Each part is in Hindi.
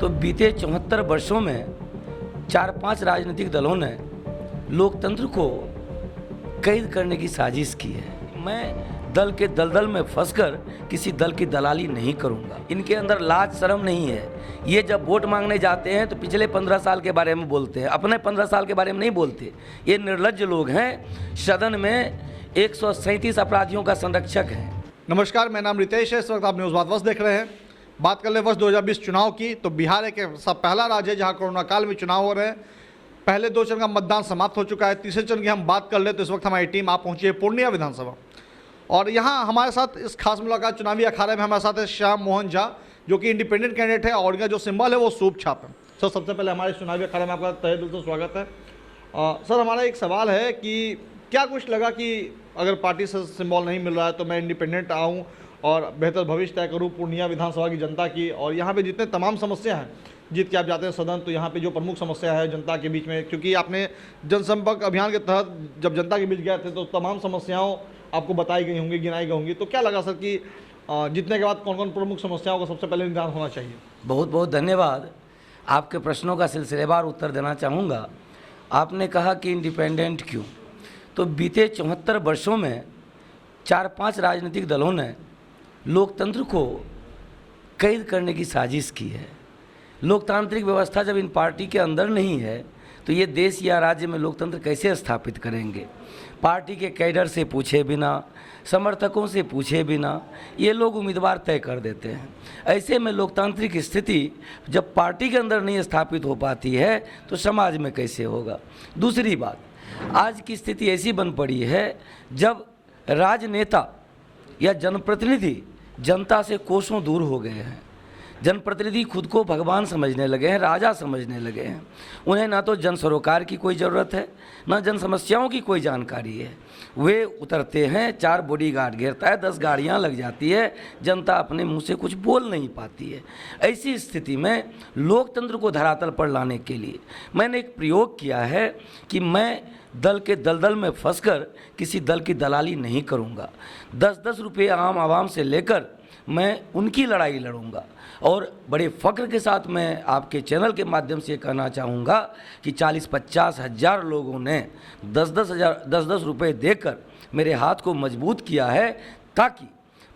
तो बीते 74 वर्षों में 4-5 राजनीतिक दलों ने लोकतंत्र को कैद करने की साजिश की है। मैं दल के दलदल में फंसकर किसी दल की दलाली नहीं करूंगा। इनके अंदर लाज शर्म नहीं है। ये जब वोट मांगने जाते हैं तो पिछले 15 साल के बारे में बोलते हैं, अपने 15 साल के बारे में नहीं बोलते। ये निर्लज्ज लोग हैं। सदन में 137 अपराधियों का संरक्षक है। नमस्कार, मेरा नाम रितेश है। इस वक्त आप न्यूज़ बात देख रहे हैं। बात कर ले वर्ष 2020 चुनाव की, तो बिहार एक सब पहला राज्य है जहां कोरोना काल में चुनाव हो रहे हैं। पहले 2 चरण का मतदान समाप्त हो चुका है। तीसरे चरण की हम बात कर ले तो इस वक्त हमारी टीम आप पहुंची है पूर्णिया विधानसभा, और यहाँ हमारे साथ इस खास मुलाकात चुनावी अखाड़े में हमारे साथ है श्याम मोहन झा, जो कि इंडिपेंडेंट कैंडिडेट है और इनका जो सिंबल है वो सूप छाप है। सर, सबसे पहले हमारे चुनावी अखाड़े में आपका तहे दिल से स्वागत है। सर, हमारा एक सवाल है कि क्या कुछ लगा कि अगर पार्टी से सिंबल नहीं मिल रहा है तो मैं इंडिपेंडेंट आऊँ और बेहतर भविष्य तय करूँ पूर्णिया विधानसभा की जनता की, और यहाँ पे जितने तमाम समस्या हैं, जीत के आप जाते हैं सदन तो यहाँ पे जो प्रमुख समस्या है जनता के बीच में, क्योंकि आपने जनसंपर्क अभियान के तहत जब जनता के बीच गए थे तो तमाम समस्याओं आपको बताई गई होंगी, गिनाई गई होंगी, तो क्या लगा सर कि जीतने के बाद कौन कौन प्रमुख समस्याओं का सबसे पहले निदान होना चाहिए? बहुत बहुत धन्यवाद। आपके प्रश्नों का सिलसिलेवार उत्तर देना चाहूँगा। आपने कहा कि इंडिपेंडेंट क्यों, तो बीते 74 वर्षों में 4-5 राजनीतिक दलों ने लोकतंत्र को कैद करने की साजिश की है। लोकतांत्रिक व्यवस्था जब इन पार्टी के अंदर नहीं है तो ये देश या राज्य में लोकतंत्र कैसे स्थापित करेंगे? पार्टी के कैडर से पूछे बिना, समर्थकों से पूछे बिना ये लोग उम्मीदवार तय कर देते हैं। ऐसे में लोकतांत्रिक स्थिति जब पार्टी के अंदर नहीं स्थापित हो पाती है तो समाज में कैसे होगा? दूसरी बात, आज की स्थिति ऐसी बन पड़ी है जब राजनेता या जनप्रतिनिधि जनता से कोसों दूर हो गए हैं। जनप्रतिनिधि खुद को भगवान समझने लगे हैं, राजा समझने लगे हैं। उन्हें ना तो जन सरोकार की कोई ज़रूरत है, ना जन समस्याओं की कोई जानकारी है। वे उतरते हैं, 4 बॉडीगार्ड घेरता है, 10 गाड़ियां लग जाती है, जनता अपने मुंह से कुछ बोल नहीं पाती है। ऐसी स्थिति में लोकतंत्र को धरातल पर लाने के लिए मैंने एक प्रयोग किया है कि मैं दल के दलदल में फंसकर किसी दल की दलाली नहीं करूँगा। 10-10 रुपये आम आवाम से लेकर मैं उनकी लड़ाई लड़ूंगा। और बड़े फ़ख्र के साथ मैं आपके चैनल के माध्यम से कहना चाहूँगा कि 40-50 हज़ार लोगों ने 10-10 रुपये देकर मेरे हाथ को मजबूत किया है, ताकि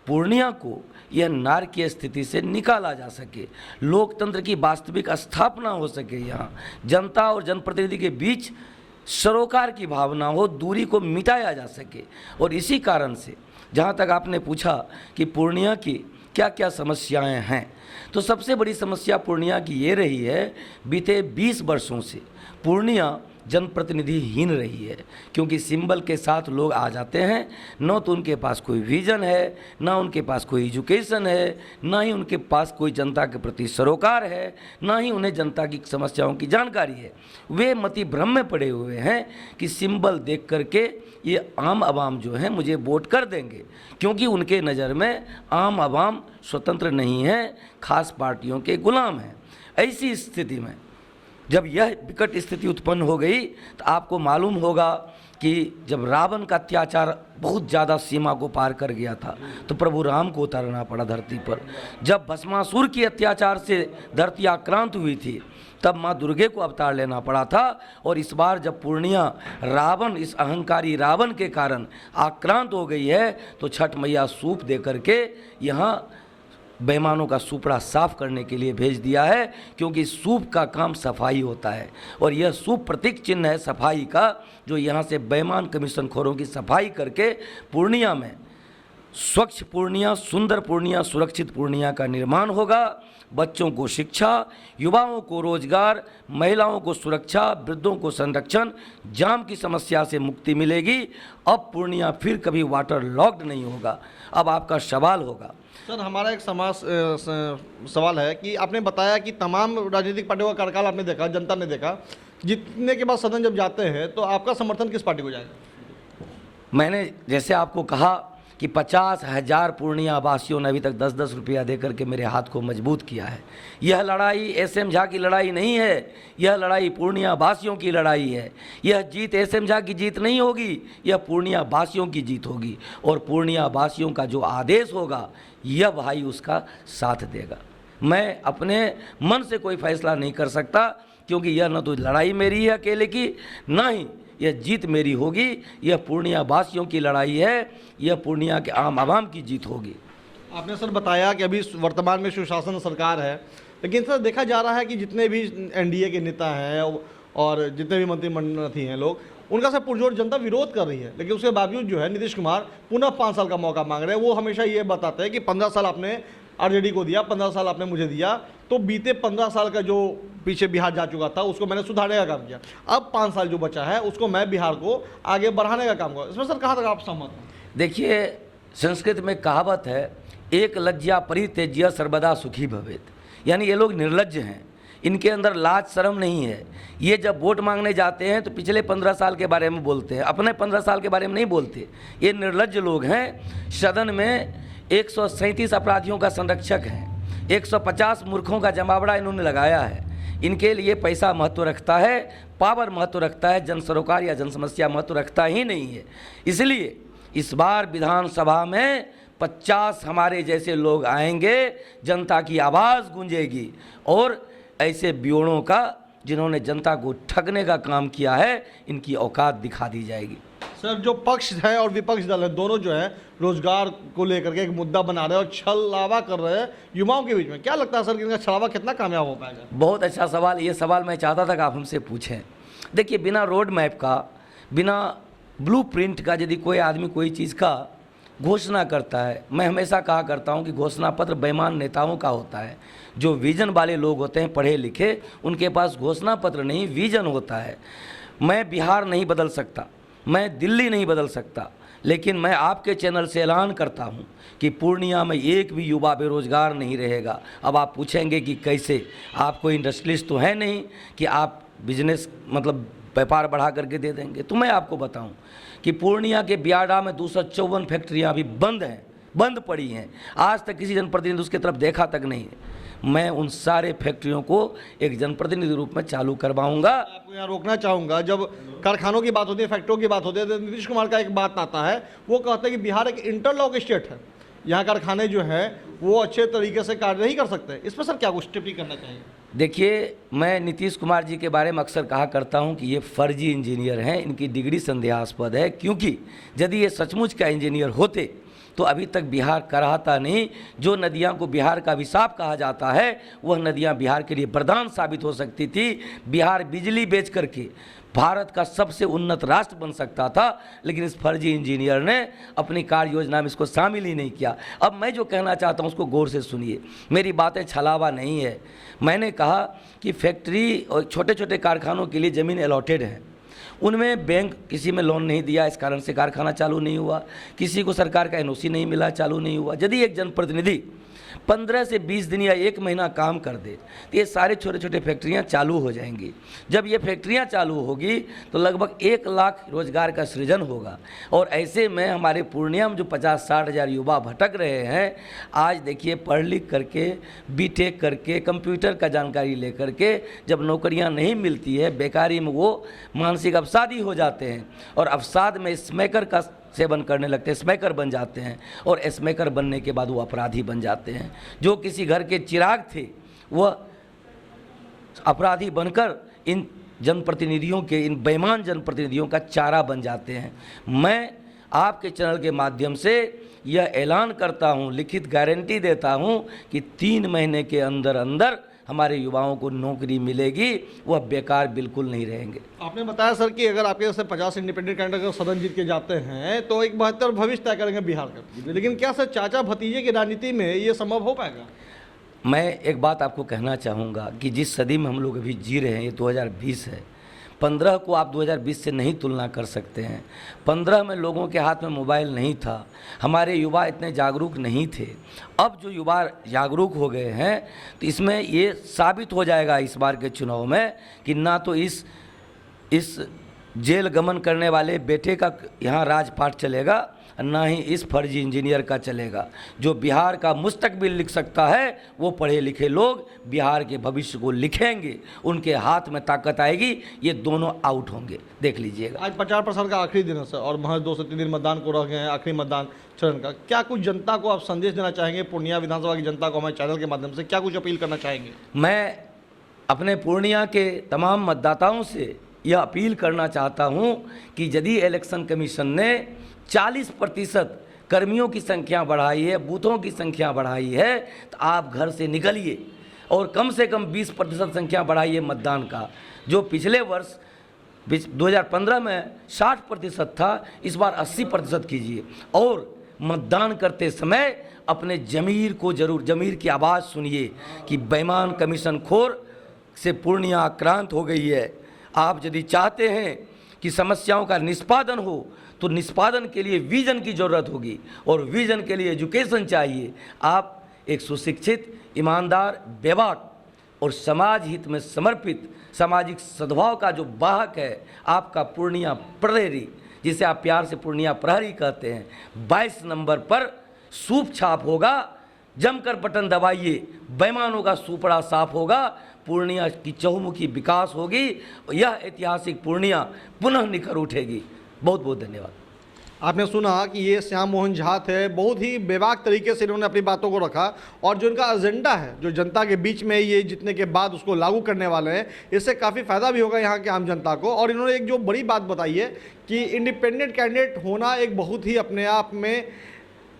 पूर्णिया को यह नारकीय स्थिति से निकाला जा सके, लोकतंत्र की वास्तविक स्थापना हो सके। यहाँ जनता और जनप्रतिनिधि के बीच सरोकार की भावना हो, दूरी को मिटाया जा सके। और इसी कारण से जहाँ तक आपने पूछा कि पूर्णिया की क्या क्या समस्याएं हैं, तो सबसे बड़ी समस्या पूर्णिया की ये रही है, बीते 20 वर्षों से पूर्णिया जनप्रतिनिधिहीन रही है। क्योंकि सिंबल के साथ लोग आ जाते हैं, न तो उनके पास कोई विजन है, ना उनके पास कोई एजुकेशन है, ना ही उनके पास कोई जनता के प्रति सरोकार है, ना ही उन्हें जनता की समस्याओं की जानकारी है। वे मति भ्रम में पड़े हुए हैं कि सिंबल देख करके ये आम आवाम जो है मुझे वोट कर देंगे, क्योंकि उनके नज़र में आम आवाम स्वतंत्र नहीं है, खास पार्टियों के गुलाम हैं। ऐसी स्थिति में जब यह विकट स्थिति उत्पन्न हो गई तो आपको मालूम होगा कि जब रावण का अत्याचार बहुत ज़्यादा सीमा को पार कर गया था तो प्रभु राम को उतरना पड़ा धरती पर। जब भस्मासुर की अत्याचार से धरती आक्रांत हुई थी तब माँ दुर्गे को अवतार लेना पड़ा था। और इस बार जब पूर्णिया रावण, इस अहंकारी रावण के कारण आक्रांत हो गई है तो छठ मैया सूप दे करके यहाँ बेईमानों का सुपड़ा साफ करने के लिए भेज दिया है। क्योंकि सूप का काम सफाई होता है और यह सूप प्रतीक चिन्ह है सफाई का, जो यहाँ से बेईमान कमीशनखोरों की सफाई करके पूर्णिया में स्वच्छ पूर्णिया, सुंदर पूर्णिया, सुरक्षित पूर्णिया का निर्माण होगा। बच्चों को शिक्षा, युवाओं को रोजगार, महिलाओं को सुरक्षा, वृद्धों को संरक्षण, जाम की समस्या से मुक्ति मिलेगी। अब पूर्णिया फिर कभी वाटर लॉक्ड नहीं होगा। अब आपका सवाल होगा सर, हमारा एक सवाल है कि आपने बताया कि तमाम राजनीतिक पार्टियों का कार्यकाल आपने देखा, जनता ने देखा, जीतने के बाद सदन जब जाते हैं तो आपका समर्थन किस पार्टी को जाएगा? मैंने जैसे आपको कहा कि 50,000 पूर्णिया वासियों ने अभी तक 10-10 रुपया दे करके मेरे हाथ को मजबूत किया है। यह लड़ाई एसएम झा की लड़ाई नहीं है, यह लड़ाई पूर्णिया वासियों की लड़ाई है। यह जीत एसएम झा की जीत नहीं होगी, यह पूर्णिया वासियों की जीत होगी। और पूर्णिया वासियों का जो आदेश होगा यह भाई उसका साथ देगा। मैं अपने मन से कोई फैसला नहीं कर सकता, क्योंकि यह न तो लड़ाई मेरी है अकेले की, ना ही यह जीत मेरी होगी। यह पूर्णिया वासियों की लड़ाई है, यह पूर्णिया के आम आवाम की जीत होगी। आपने सर बताया कि अभी वर्तमान में सुशासन सरकार है, लेकिन सर देखा जा रहा है कि जितने भी एनडीए के नेता हैं और जितने भी मंत्रिमंडल हैं लोग, उनका सब पुरजोर जनता विरोध कर रही है, लेकिन उसके बावजूद जो है नीतीश कुमार पुनः 5 साल का मौका मांग रहे हैं। वो हमेशा ये बताते हैं कि 15 साल आपने आरजेडी को दिया, 15 साल आपने मुझे दिया, तो बीते 15 साल का जो पीछे बिहार जा चुका था उसको मैंने सुधारने का काम किया, अब 5 साल जो बचा है उसको मैं बिहार को आगे बढ़ाने का काम करूँ। इसमें सर कहाँ तक आप सहमत हैं? देखिए, संस्कृत में कहावत है, एक लज्जा परित्यज्य सर्वदा सुखी भवेत, यानी ये लोग निर्लज्ज हैं, इनके अंदर लाज शर्म नहीं है। ये जब वोट मांगने जाते हैं तो पिछले 15 साल के बारे में बोलते हैं, अपने 15 साल के बारे में नहीं बोलते। ये निर्लज्ज लोग हैं। सदन में 137 अपराधियों का संरक्षक है, 150 मूर्खों का जमावड़ा इन्होंने लगाया है। इनके लिए पैसा महत्व रखता है, पावर महत्व रखता है, जन सरोकार या जन समस्या महत्व रखता ही नहीं है। इसलिए इस बार विधानसभा में 50 हमारे जैसे लोग आएंगे, जनता की आवाज़ गूंजेगी और ऐसे बियोड़ों का जिन्होंने जनता को ठगने का काम किया है, इनकी औकात दिखा दी जाएगी। सर, जो पक्ष है और विपक्ष दल है, दोनों जो है रोजगार को लेकर के एक मुद्दा बना रहे हैं और छलावा कर रहे हैं युवाओं के बीच में। क्या लगता है सर कि इनका छलावा कितना कामयाब हो पाएगा? बहुत अच्छा सवाल। ये सवाल मैं चाहता था कि आप हमसे पूछें। देखिए, बिना रोड मैप का, बिना ब्लूप्रिंट का यदि कोई आदमी कोई चीज़ का घोषणा करता है, मैं हमेशा कहा करता हूं कि घोषणा पत्र बेईमान नेताओं का होता है। जो विजन वाले लोग होते हैं, पढ़े लिखे, उनके पास घोषणा पत्र नहीं, विजन होता है। मैं बिहार नहीं बदल सकता, मैं दिल्ली नहीं बदल सकता, लेकिन मैं आपके चैनल से ऐलान करता हूं कि पूर्णिया में एक भी युवा बेरोजगार नहीं रहेगा। अब आप पूछेंगे कि कैसे? आप कोई इंडस्ट्रियलिस्ट तो है नहीं कि आप बिजनेस मतलब व्यापार बढ़ा करके दे देंगे। तो मैं आपको बताऊं कि पूर्णिया के बियाडा में 254 फैक्ट्रियां अभी बंद हैं, बंद पड़ी हैं। आज तक किसी जनप्रतिनिधि उसकी तरफ देखा तक नहीं है। मैं उन सारे फैक्ट्रियों को एक जनप्रतिनिधि रूप में चालू करवाऊंगा। आपको यहाँ रोकना चाहूँगा, जब कारखानों की बात होती है, फैक्ट्रियों की बात होती है, तो नीतीश कुमार का एक बात आता है, वो कहते हैं कि बिहार एक इंटरलॉक स्टेट है, यहाँ कारखाने जो है वो अच्छे तरीके से कार्य नहीं कर सकते। इस पर सर क्या कुछ टिप्पणी करना चाहिए? देखिए, मैं नीतीश कुमार जी के बारे में अक्सर कहा करता हूं कि ये फर्जी इंजीनियर हैं, इनकी डिग्री संदेहास्पद है, क्योंकि यदि ये सचमुच का इंजीनियर होते तो अभी तक बिहार कराहता नहीं। जो नदियां को बिहार का अभिशाप कहा जाता है, वह नदियां बिहार के लिए वरदान साबित हो सकती थी। बिहार बिजली बेच करके भारत का सबसे उन्नत राष्ट्र बन सकता था, लेकिन इस फर्जी इंजीनियर ने अपनी कार्य योजना में इसको शामिल ही नहीं किया। अब मैं जो कहना चाहता हूं उसको गौर से सुनिए, मेरी बातें छलावा नहीं है। मैंने कहा कि फैक्ट्री और छोटे छोटे कारखानों के लिए ज़मीन अलॉटेड है, उनमें बैंक किसी में लोन नहीं दिया, इस कारण से कारखाना चालू नहीं हुआ। किसी को सरकार का एनओसी नहीं मिला, चालू नहीं हुआ। यदि एक जनप्रतिनिधि 15 से 20 दिन या 1 महीना काम कर दे तो ये सारे छोटे छोटे फैक्ट्रियां चालू हो जाएंगी। जब ये फैक्ट्रियां चालू होगी तो लगभग 1 लाख रोजगार का सृजन होगा। और ऐसे में हमारे पूर्णिया में जो 50-60 हज़ार युवा भटक रहे हैं, आज देखिए पढ़ लिख करके, बीटेक करके, कंप्यूटर का जानकारी लेकर के जब नौकरियां नहीं मिलती है, बेकारी में वो मानसिक अवसादी हो जाते हैं और अवसाद में स्मैकर का सेवन करने लगते हैं, स्मैकर बन जाते हैं और स्मैकर बनने के बाद वो अपराधी बन जाते हैं। जो किसी घर के चिराग थे वह अपराधी बनकर इन जनप्रतिनिधियों के, इन बेईमान जनप्रतिनिधियों का चारा बन जाते हैं। मैं आपके चैनल के माध्यम से यह ऐलान करता हूं, लिखित गारंटी देता हूं कि 3 महीने के अंदर अंदर हमारे युवाओं को नौकरी मिलेगी, वह बेकार बिल्कुल नहीं रहेंगे। आपने बताया सर कि अगर आपके जैसे 50 इंडिपेंडेंट कैंडिडेट सदन जीत के जाते हैं तो एक बेहतर भविष्य तय करेंगे बिहार का, लेकिन क्या सर चाचा भतीजे की राजनीति में ये संभव हो पाएगा? मैं एक बात आपको कहना चाहूँगा कि जिस सदी में हम लोग अभी जी रहे हैं, ये 2020 है। 15 को आप 2020 से नहीं तुलना कर सकते हैं। 15 में लोगों के हाथ में मोबाइल नहीं था, हमारे युवा इतने जागरूक नहीं थे। अब जो युवा जागरूक हो गए हैं तो इसमें ये साबित हो जाएगा इस बार के चुनाव में कि ना तो इस जेल गमन करने वाले बेटे का यहाँ राजपाट चलेगा, ना ही इस फर्जी इंजीनियर का चलेगा। जो बिहार का मुस्तकबिल लिख सकता है वो पढ़े लिखे लोग बिहार के भविष्य को लिखेंगे, उनके हाथ में ताकत आएगी, ये दोनों आउट होंगे, देख लीजिएगा। आज प्रचार प्रसार का आखिरी दिन है सर, और महज 2 से 3 दिन मतदान को रह गए हैं, आखिरी मतदान चरण का। क्या कुछ जनता को आप संदेश देना चाहेंगे, पूर्णिया विधानसभा की जनता को हमारे चैनल के माध्यम से क्या कुछ अपील करना चाहेंगे? मैं अपने पूर्णिया के तमाम मतदाताओं से यह अपील करना चाहता हूं कि यदि इलेक्शन कमीशन ने 40% कर्मियों की संख्या बढ़ाई है, बूथों की संख्या बढ़ाई है, तो आप घर से निकलिए और कम से कम 20% संख्या बढ़ाइए मतदान का। जो पिछले वर्ष 2015 में 60% था, इस बार 80% कीजिए। और मतदान करते समय अपने ज़मीर को जरूर, ज़मीर की आवाज़ सुनिए कि बेईमान कमीशन खोर से पूर्णिया आक्रांत हो गई है। आप यदि चाहते हैं कि समस्याओं का निष्पादन हो तो निष्पादन के लिए विजन की ज़रूरत होगी, और विजन के लिए एजुकेशन चाहिए। आप एक सुशिक्षित, ईमानदार, बेबाक और समाज हित में समर्पित, सामाजिक सद्भाव का जो वाहक है आपका पूर्णिया प्रहरी, जिसे आप प्यार से पूर्णिया प्रहरी कहते हैं, 22 नंबर पर सूप छाप होगा, जमकर बटन दबाइए, बेईमानों का सुपड़ा साफ होगा, पूर्णिया की चहुमुखी विकास होगी, यह ऐतिहासिक पूर्णिया पुनः निखर उठेगी। बहुत बहुत धन्यवाद। आपने सुना कि ये श्याम मोहन झा थे, बहुत ही बेबाक तरीके से इन्होंने अपनी बातों को रखा, और जो इनका एजेंडा है जो जनता के बीच में ये जीतने के बाद उसको लागू करने वाले हैं, इससे काफ़ी फ़ायदा भी होगा यहाँ के आम जनता को। और इन्होंने एक जो बड़ी बात बताई है कि इंडिपेंडेंट कैंडिडेट होना एक बहुत ही अपने आप में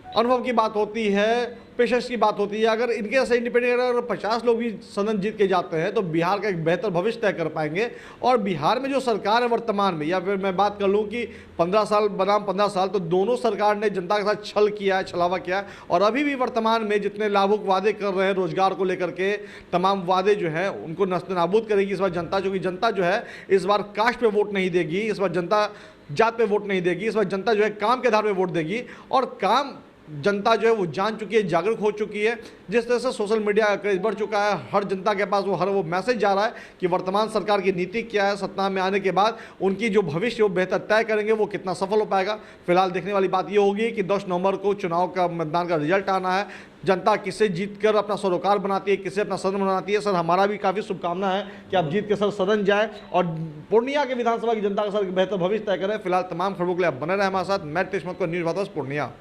अनुभव की बात होती है, पेशेंस की बात होती है। अगर इनके जैसे इंडिपेंडेंट अगर 50 लोग भी सदन जीत के जाते हैं तो बिहार का एक बेहतर भविष्य तय कर पाएंगे। और बिहार में जो सरकार है वर्तमान में, या फिर मैं बात कर लूँ कि 15 साल बनाम 15 साल, तो दोनों सरकार ने जनता के साथ छल किया है, छलावा किया है। और अभी भी वर्तमान में जितने लाभुक वादे कर रहे हैं रोजगार को लेकर के, तमाम वादे जो हैं उनको नस्तानाबूद करेगी इस बार जनता। क्योंकि जनता जो है इस बार कास्ट पे वोट नहीं देगी, इस बार जनता जात पे वोट नहीं देगी, इस बार जनता जो है काम के आधार पे वोट देगी। और काम जनता जो है वो जान चुकी है, जागरूक हो चुकी है। जिस तरह से सोशल मीडिया का क्रेज बढ़ चुका है, हर जनता के पास वो मैसेज जा रहा है कि वर्तमान सरकार की नीति क्या है, सत्ता में आने के बाद उनकी जो भविष्य वो बेहतर तय करेंगे, वो कितना सफल हो पाएगा। फिलहाल देखने वाली बात ये होगी कि 10 नवंबर को चुनाव का मतदान का रिजल्ट आना है। जनता किसे जीत कर अपना सरोकार बनाती है, किसे अपना सदन बनाती है। सर, हमारा भी काफ़ी शुभकामना है कि आप जीत के सर सदन जाए और पूर्णिया के विधानसभा की जनता का सर बेहतर भविष्य तय करें। फिलहाल तमाम खबरों के लिए आप बने रहे हमारे साथ। मैं न्यूज़ बात पूर्णिया।